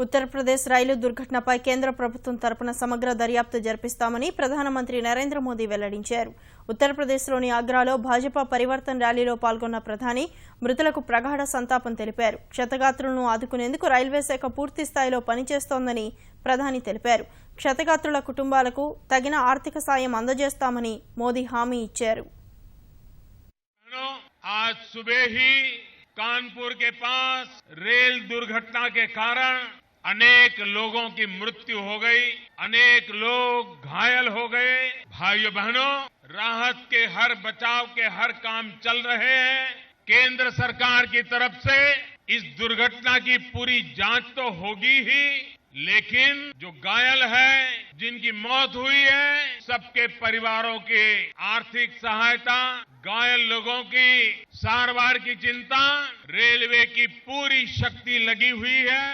ఉత్తరప్రదేశ్ రైలు దుర్ఘటనపై కేంద్ర ప్రభుత్వం తరపున సమగ్ర దర్యాప్తు జరిపిస్తామని ప్రధానమంత్రి నరేంద్ర మోదీ వెల్లడించారు. ఉత్తరప్రదేశ్లోని ఆగ్రాలో భాజపా పరివర్తన్ ర్యాలీలో పాల్గొన్న ప్రధాని మృతులకు ప్రగాఢ సంతాపం తెలిపారు. క్షతగాత్రులను ఆదుకునేందుకు రైల్వే శాఖ పూర్తి స్థాయిలో పనిచేస్తోందని ప్రధాని తెలిపారు. క్షతగాత్రుల కుటుంబాలకు తగిన ఆర్థిక సాయం అందజేస్తామని మోదీ హామీ ఇచ్చారు. आज सुबह ही कानपुर के पास रेल दुर्घटना के कारण अनेक लोगों की मृत्यु हो गई, अनेक लोग घायल हो गए। भाइयों बहनों, राहत के हर बचाव के हर काम चल रहे हैं। केंद्र सरकार की तरफ से इस दुर्घटना की पूरी जांच तो होगी ही, लेकिन जो घायल है, जिनकी मौत हुई है, सबके परिवारों की आर्थिक सहायता, घायल लोगों की सारवार की चिंता रेलवे की पूरी शक्ति लगी हुई है।